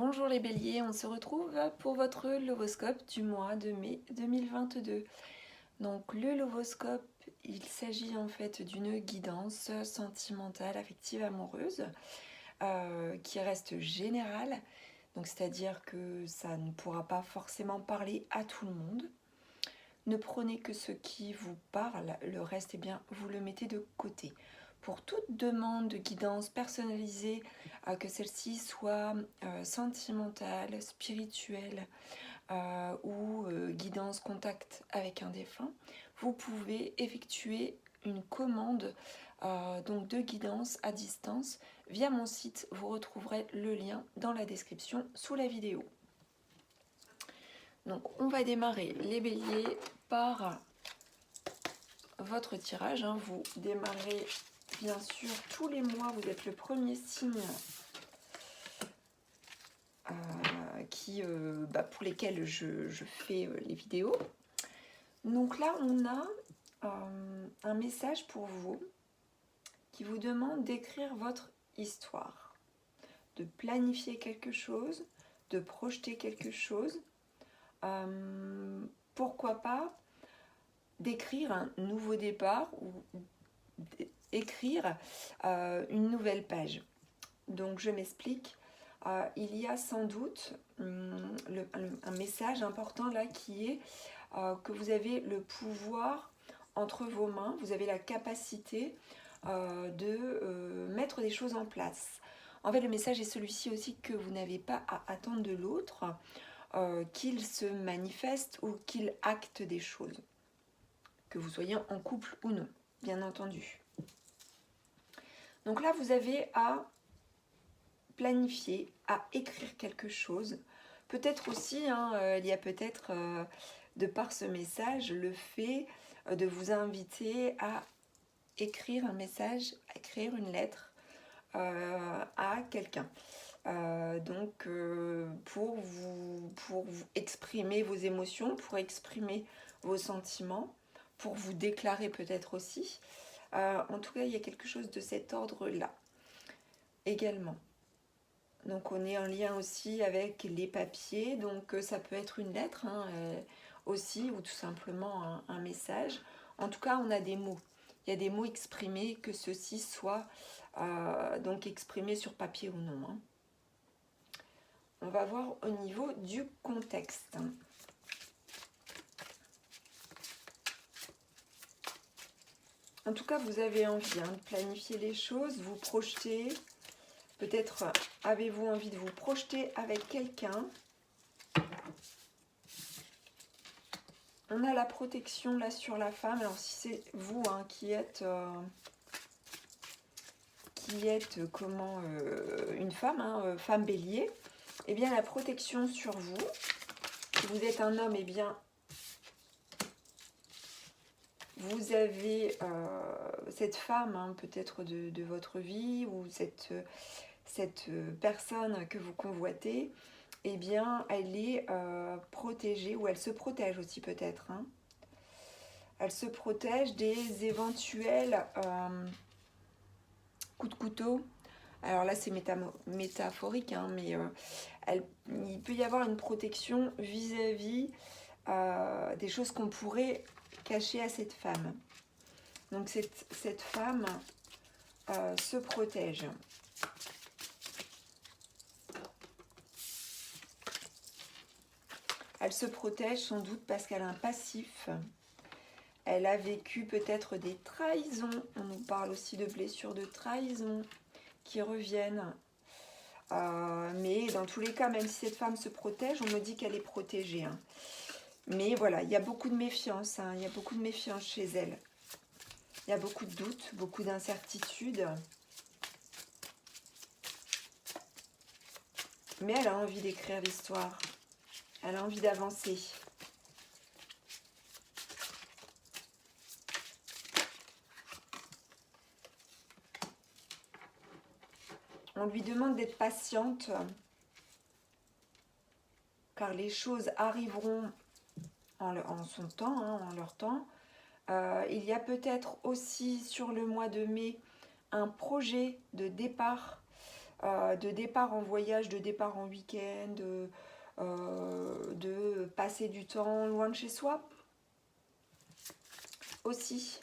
Bonjour les béliers, on se retrouve pour votre lovoscope du mois de mai 2022. Donc le lovoscope, il s'agit en fait d'une guidance sentimentale, affective, amoureuse qui reste générale. Donc c'est-à-dire que ça ne pourra pas forcément parler à tout le monde. Ne prenez que ce qui vous parle, le reste, eh bien, vous le mettez de côté. Pour toute demande de guidance personnalisée, que celle-ci soit sentimentale, spirituelle ou guidance contact avec un défunt, vous pouvez effectuer une commande donc de guidance à distance via mon site. Vous retrouverez le lien dans la description sous la vidéo. Donc on va démarrer les béliers par votre tirage. Vous démarrez bien sûr tous les mois, vous êtes le premier signe pour lesquels je fais les vidéos. Donc là on a un message pour vous qui vous demande d'écrire votre histoire, de planifier quelque chose, de projeter quelque chose, pourquoi pas d'écrire un nouveau départ ou écrire une nouvelle page. Donc je m'explique. Il y a sans doute un message important là qui est que vous avez le pouvoir entre vos mains, vous avez la capacité de mettre des choses en place. En fait, le message est celui-ci aussi, que vous n'avez pas à attendre de l'autre qu'il se manifeste ou qu'il acte des choses, que vous soyez en couple ou non, bien entendu. Donc là, vous avez à planifier, à écrire quelque chose. Peut-être aussi, il y a peut-être, de par ce message, le fait de vous inviter à écrire un message, à écrire une lettre à quelqu'un. Pour vous exprimer vos émotions, pour exprimer vos sentiments, pour vous déclarer peut-être aussi. En tout cas, il y a quelque chose de cet ordre-là également. Donc on est en lien aussi avec les papiers, donc ça peut être une lettre aussi, ou tout simplement un message. En tout cas, on a des mots. Il y a des mots exprimés, que ceux-ci soient donc exprimés sur papier ou non. On va voir au niveau du contexte. En tout cas, vous avez envie de planifier les choses, vous projeter. Peut-être avez-vous envie de vous projeter avec quelqu'un. On a la protection là sur la femme. Alors si c'est vous qui êtes une femme, femme bélier, eh bien la protection sur vous. Si vous êtes un homme, eh bien vous avez cette femme peut-être de votre vie, ou cette personne que vous convoitez, eh bien elle est protégée, ou elle se protège aussi peut-être. Elle se protège des éventuels coups de couteau. Alors là c'est métaphorique, mais il peut y avoir une protection vis-à-vis des choses qu'on pourrait cacher à cette femme. Donc cette femme se protège. Elle se protège sans doute parce qu'elle a un passif. Elle a vécu peut-être des trahisons. On nous parle aussi de blessures de trahison qui reviennent. Mais dans tous les cas, même si cette femme se protège, on me dit qu'elle est protégée. Mais voilà, il y a beaucoup de méfiance. Il y a beaucoup de méfiance chez elle. Il y a beaucoup de doutes, beaucoup d'incertitudes. Mais elle a envie d'écrire l'histoire. Elle a envie d'avancer. On lui demande d'être patiente, car les choses arriveront en son temps, en leur temps. Il y a peut-être aussi sur le mois de mai un projet de départ de départ en voyage, de départ en week-end, de passer du temps loin de chez soi aussi.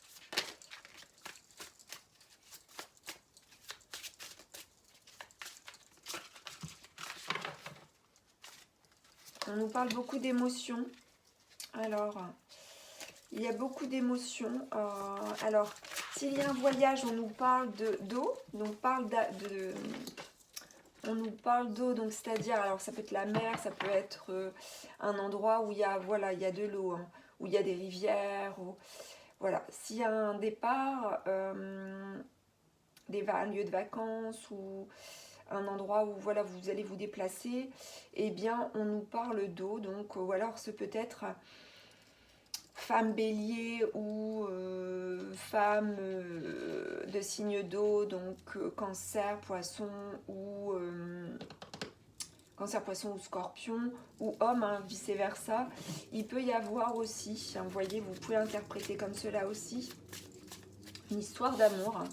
On nous parle beaucoup d'émotions. Alors, il y a beaucoup d'émotions. Alors, s'il y a un voyage, on nous parle d'eau. Donc, on nous parle d'eau, donc c'est-à-dire, alors ça peut être la mer, ça peut être un endroit où il y a, voilà, il y a de l'eau, hein, où il y a des rivières. Voilà, s'il y a un départ, un lieu de vacances ou un endroit où voilà, vous allez vous déplacer, eh bien, on nous parle d'eau. Donc, ou alors, ce peut être femme bélier ou femme de signe d'eau, donc cancer, poisson ou scorpion, ou homme, hein, vice versa. Il peut y avoir aussi, hein, vous voyez, vous pouvez interpréter comme cela aussi, une histoire d'amour, hein.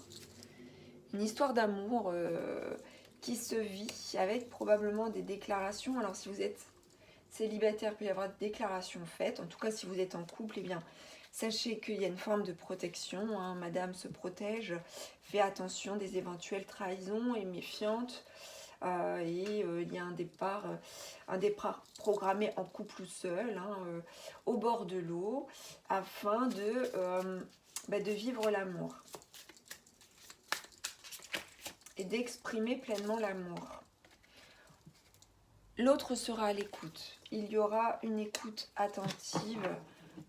Une histoire d'amour qui se vit avec probablement des déclarations. Alors si vous êtes célibataire, il peut y avoir des déclarations faites. En tout cas, si vous êtes en couple, eh bien, sachez qu'il y a une forme de protection, hein. Madame se protège, fait attention des éventuelles trahisons, est méfiante. Il y a un départ programmé en couple ou seul, hein, au bord de l'eau, afin de vivre l'amour et d'exprimer pleinement l'amour. L'autre sera à l'écoute. Il y aura une écoute attentive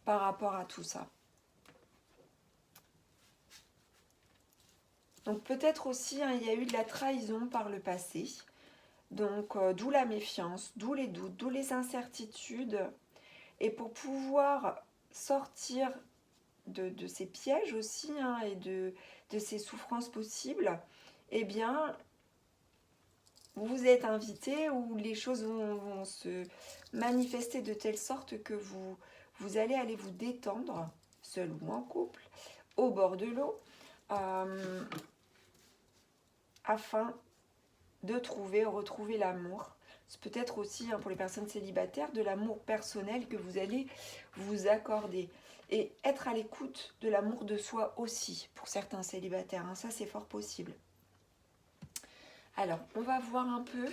par rapport à tout ça. Donc peut-être aussi, hein, il y a eu de la trahison par le passé. Donc d'où la méfiance, d'où les doutes, d'où les incertitudes. Et pour pouvoir sortir de ces pièges aussi, hein, et de ces souffrances possibles, eh bien, vous êtes invité ou les choses vont se manifester de telle sorte que vous allez aller vous détendre, seul ou en couple, au bord de l'eau, afin de retrouver l'amour. C'est peut-être aussi, hein, pour les personnes célibataires, de l'amour personnel que vous allez vous accorder. Et être à l'écoute de l'amour de soi aussi, pour certains célibataires, hein, ça c'est fort possible. Alors, on va voir un peu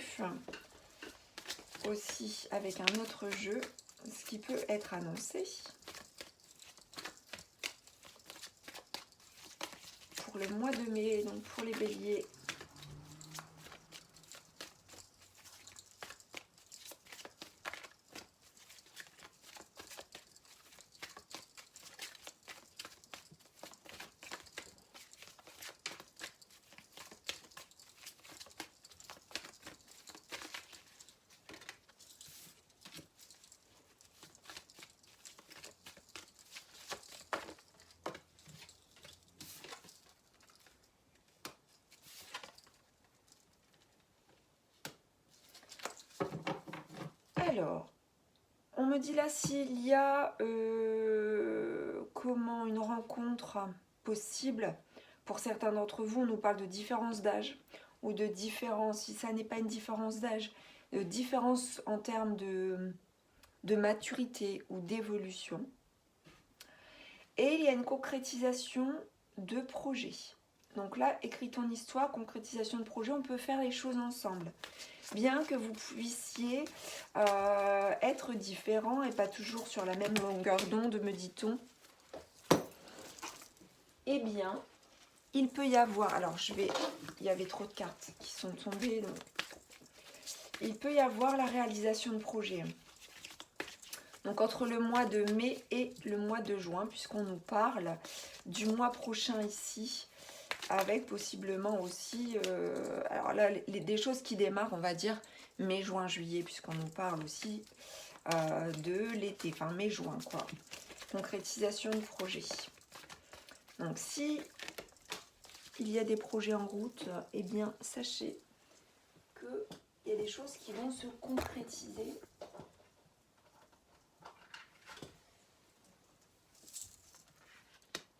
aussi avec un autre jeu ce qui peut être annoncé pour le mois de mai, donc pour les béliers. Alors, on me dit là s'il y a une rencontre possible. Pour certains d'entre vous, on nous parle de différence d'âge ou de différence, si ça n'est pas une différence d'âge, de différence en termes de maturité ou d'évolution. Et il y a une concrétisation de projet. Donc là, écris ton histoire, concrétisation de projet, on peut faire les choses ensemble. Bien que vous puissiez être différents et pas toujours sur la même longueur d'onde, me dit-on, eh bien, il peut y avoir... Alors, il y avait trop de cartes qui sont tombées. Donc. Il peut y avoir la réalisation de projets. Donc, entre le mois de mai et le mois de juin, puisqu'on nous parle du mois prochain ici, avec possiblement aussi... alors là, des choses qui démarrent, on va dire, mai, juin, juillet, puisqu'on nous parle aussi de l'été, enfin mai-juin, quoi. Concrétisation de projet. Donc, si il y a des projets en route, eh bien, sachez qu'il y a des choses qui vont se concrétiser.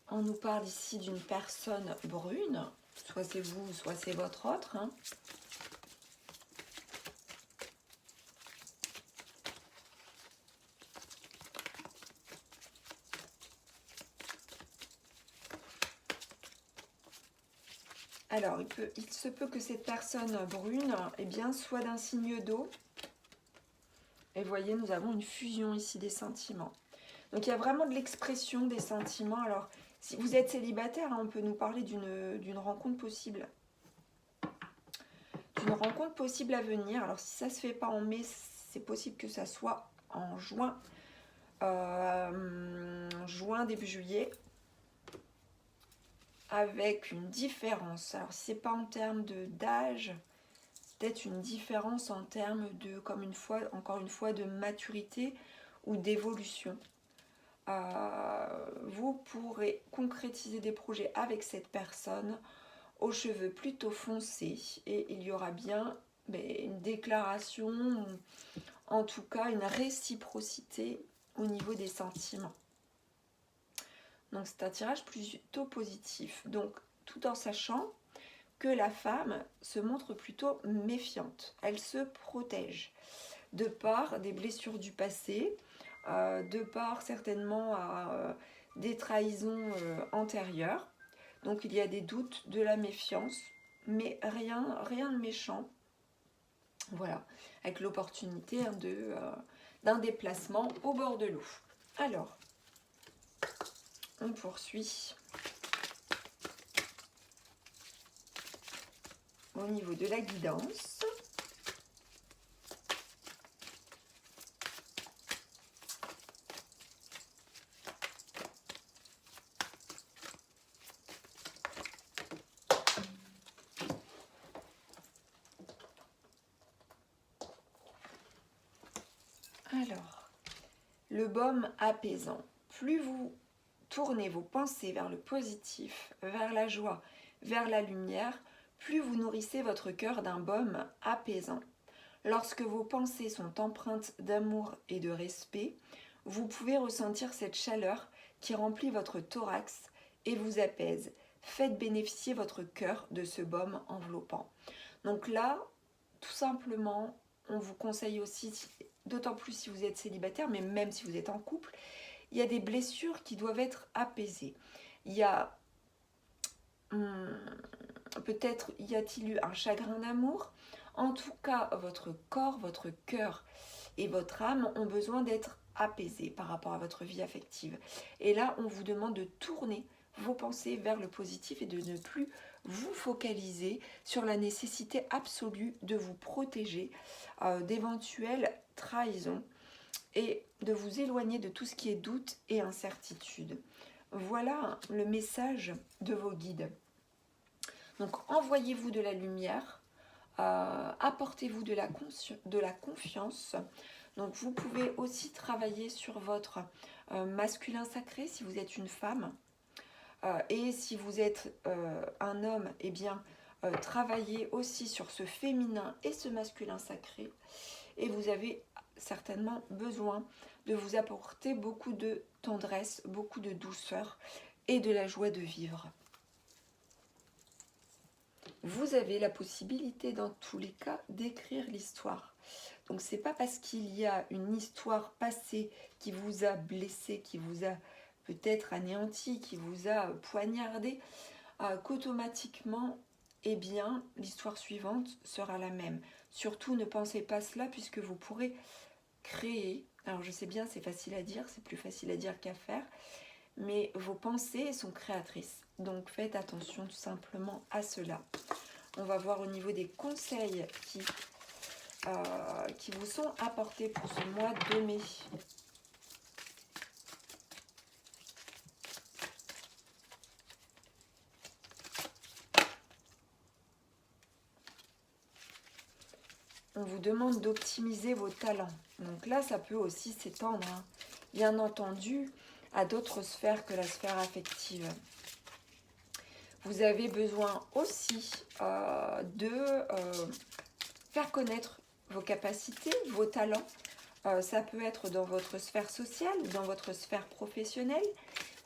On nous parle ici d'une personne brune, soit c'est vous, soit c'est votre autre, hein. Alors, il se peut que cette personne brune, eh bien, soit d'un signe d'eau. Et vous voyez, nous avons une fusion ici des sentiments. Donc, il y a vraiment de l'expression des sentiments. Alors, si vous êtes célibataire, hein, on peut nous parler d'une rencontre possible. D'une rencontre possible à venir. Alors, si ça ne se fait pas en mai, c'est possible que ça soit en juin. Juin, début juillet. Avec une différence. Alors, si ce n'est pas en termes d'âge, peut-être une différence en termes de, encore une fois, de maturité ou d'évolution. Vous pourrez concrétiser des projets avec cette personne aux cheveux plutôt foncés et il y aura bien une déclaration, en tout cas une réciprocité au niveau des sentiments. Donc c'est un tirage plutôt positif. Donc tout en sachant que la femme se montre plutôt méfiante. Elle se protège de par des blessures du passé, de par certainement des trahisons antérieures. Donc il y a des doutes, de la méfiance, mais rien de méchant. Voilà, avec l'opportunité d'un déplacement au bord de l'eau. Alors, on poursuit au niveau de la guidance. Alors, le baume apaisant. Plus vous tournez vos pensées vers le positif, vers la joie, vers la lumière, plus vous nourrissez votre cœur d'un baume apaisant. Lorsque vos pensées sont empreintes d'amour et de respect, vous pouvez ressentir cette chaleur qui remplit votre thorax et vous apaise. Faites bénéficier votre cœur de ce baume enveloppant. Donc là, tout simplement, on vous conseille aussi, d'autant plus si vous êtes célibataire, mais même si vous êtes en couple, il y a des blessures qui doivent être apaisées. Il y a peut-être y a-t-il eu un chagrin d'amour. En tout cas, votre corps, votre cœur et votre âme ont besoin d'être apaisés par rapport à votre vie affective. Et là, on vous demande de tourner vos pensées vers le positif et de ne plus vous focaliser sur la nécessité absolue de vous protéger d'éventuelles trahisons et de vous éloigner de tout ce qui est doute et incertitude. Voilà le message de vos guides. Donc envoyez-vous de la lumière, apportez-vous de la confiance. Donc vous pouvez aussi travailler sur votre masculin sacré si vous êtes une femme. Et si vous êtes un homme, eh bien travaillez aussi sur ce féminin et ce masculin sacré. Et vous avez certainement besoin de vous apporter beaucoup de tendresse, beaucoup de douceur et de la joie de vivre. Vous avez la possibilité dans tous les cas d'écrire l'histoire. Donc c'est pas parce qu'il y a une histoire passée qui vous a blessé, qui vous a peut-être anéanti, qui vous a poignardé, qu'automatiquement, eh bien, l'histoire suivante sera la même. Surtout ne pensez pas cela puisque vous pourrez créer, alors je sais bien c'est facile à dire, c'est plus facile à dire qu'à faire, mais vos pensées sont créatrices. Donc faites attention tout simplement à cela. On va voir au niveau des conseils qui vous sont apportés pour ce mois de mai. On vous demande d'optimiser vos talents. Donc là, ça peut aussi s'étendre, hein, bien entendu, à d'autres sphères que la sphère affective. Vous avez besoin aussi de faire connaître vos capacités, vos talents. Ça peut être dans votre sphère sociale, dans votre sphère professionnelle.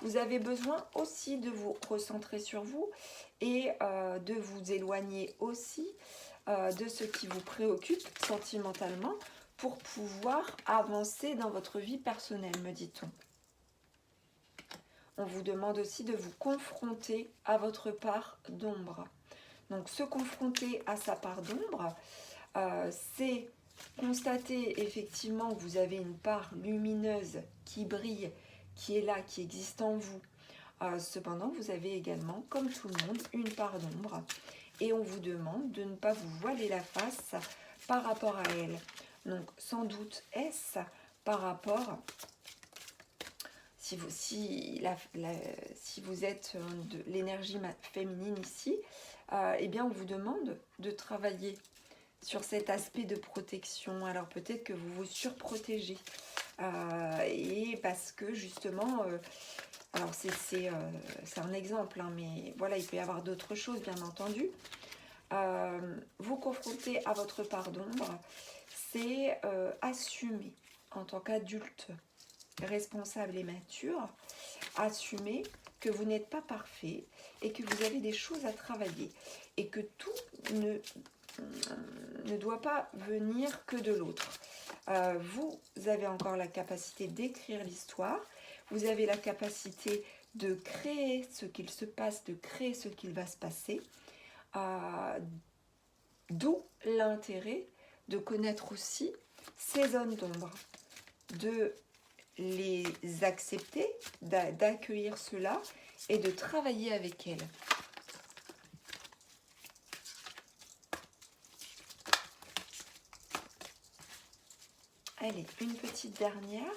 Vous avez besoin aussi de vous recentrer sur vous et de vous éloigner aussi de ce qui vous préoccupe sentimentalement pour pouvoir avancer dans votre vie personnelle, me dit-on. On vous demande aussi de vous confronter à votre part d'ombre. Donc se confronter à sa part d'ombre, c'est constater effectivement que vous avez une part lumineuse qui brille, qui est là, qui existe en vous. Cependant, vous avez également, comme tout le monde, une part d'ombre. Et on vous demande de ne pas vous voiler la face par rapport à elle. Donc, sans doute, est-ce par rapport, si vous êtes de l'énergie féminine ici, eh bien, on vous demande de travailler sur cet aspect de protection. Alors, peut-être que vous vous surprotégez. Et parce que, justement... alors, c'est un exemple, hein, mais voilà, il peut y avoir d'autres choses, bien entendu. Vous confronter à votre part d'ombre, c'est assumer en tant qu'adulte responsable et mature, assumer que vous n'êtes pas parfait et que vous avez des choses à travailler et que tout ne doit pas venir que de l'autre. Vous avez encore la capacité d'écrire l'histoire, vous avez la capacité de créer ce qu'il se passe, de créer ce qu'il va se passer, d'où l'intérêt de connaître aussi ces zones d'ombre, de les accepter, d'accueillir cela et de travailler avec elles. Allez, une petite dernière.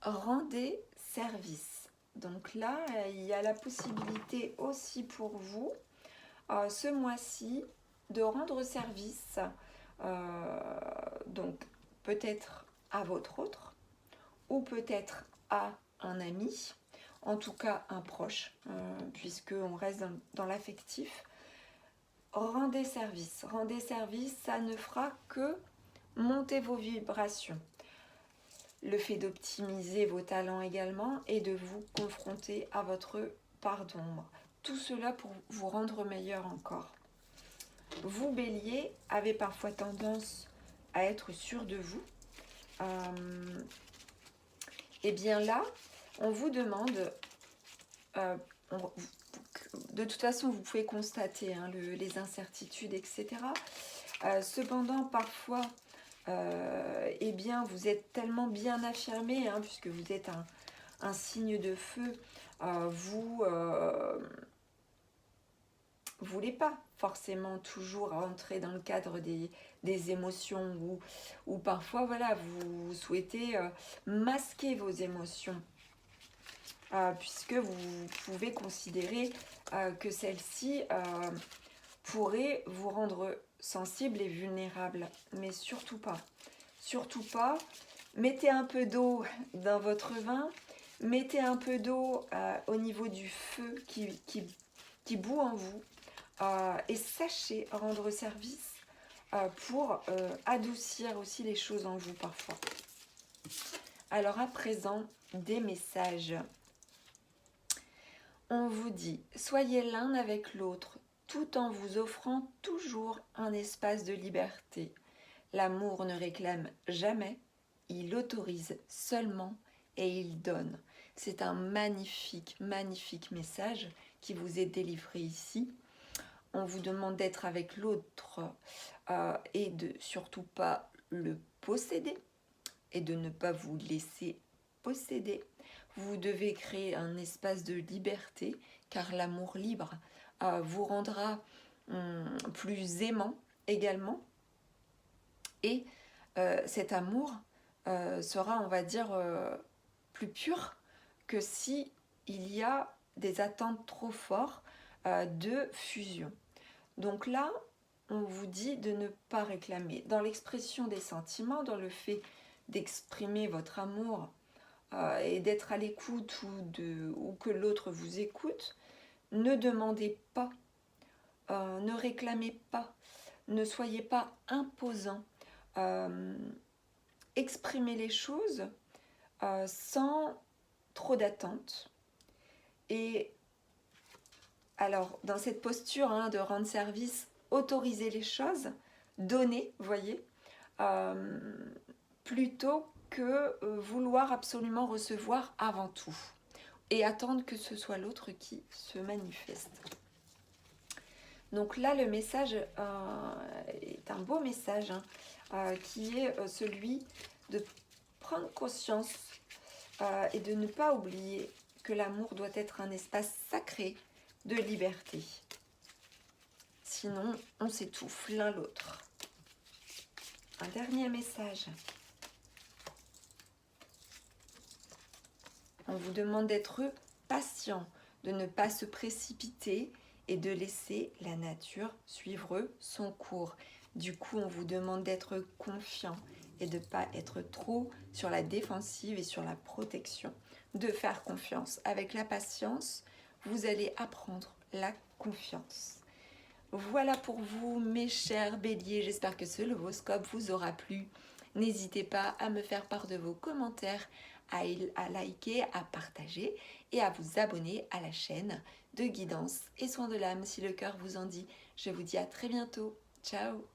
Rendez service. Donc là, il y a la possibilité aussi pour vous, ce mois-ci, de rendre service, donc peut-être à votre autre, ou peut-être à un ami, en tout cas un proche, puisqu'on reste dans l'affectif. Rendez service, ça ne fera que monter vos vibrations. Le fait d'optimiser vos talents également et de vous confronter à votre part d'ombre. Tout cela pour vous rendre meilleur encore. Vous, Bélier, avez parfois tendance à être sûr de vous. Et bien là, on vous demande, de toute façon, vous pouvez constater les incertitudes, etc. Cependant, parfois, eh bien, vous êtes tellement bien affirmé, puisque vous êtes un signe de feu, vous voulez pas forcément toujours rentrer dans le cadre des émotions, ou parfois, voilà, vous souhaitez masquer vos émotions, puisque vous pouvez considérer que celle-ci pourrait vous rendre sensible et vulnérable, mais surtout pas. Surtout pas. Mettez un peu d'eau dans votre vin, mettez un peu d'eau au niveau du feu qui bout en vous, et sachez rendre service pour adoucir aussi les choses en vous parfois. Alors à présent, des messages. On vous dit, soyez l'un avec l'autre, tout en vous offrant toujours un espace de liberté. L'amour ne réclame jamais, il autorise seulement et il donne. C'est un magnifique, magnifique message qui vous est délivré ici. On vous demande d'être avec l'autre et de surtout pas le posséder et de ne pas vous laisser posséder. Vous devez créer un espace de liberté car l'amour libre vous rendra plus aimant également. Et cet amour sera, on va dire, plus pur que si il y a des attentes trop fortes de fusion. Donc là, on vous dit de ne pas réclamer. Dans l'expression des sentiments, dans le fait d'exprimer votre amour et d'être à l'écoute ou que l'autre vous écoute, ne demandez pas, ne réclamez pas, ne soyez pas imposant. Exprimez les choses sans trop d'attente. Et alors, dans cette posture de rendre service, autorisez les choses, donnez, voyez, plutôt que vouloir absolument recevoir avant tout. et attendre que ce soit l'autre qui se manifeste. Donc là, le message est un beau message, qui est celui de prendre conscience et de ne pas oublier que l'amour doit être un espace sacré de liberté. Sinon, on s'étouffe l'un l'autre. Un dernier message. On vous demande d'être patient, de ne pas se précipiter et de laisser la nature suivre son cours. Du coup, on vous demande d'être confiant et de ne pas être trop sur la défensive et sur la protection. De faire confiance. Avec la patience, vous allez apprendre la confiance. Voilà pour vous, mes chers béliers. J'espère que ce horoscope vous aura plu. N'hésitez pas à me faire part de vos commentaires, à liker, à partager et à vous abonner à la chaîne de guidance et soins de l'âme si le cœur vous en dit. Je vous dis à très bientôt. Ciao!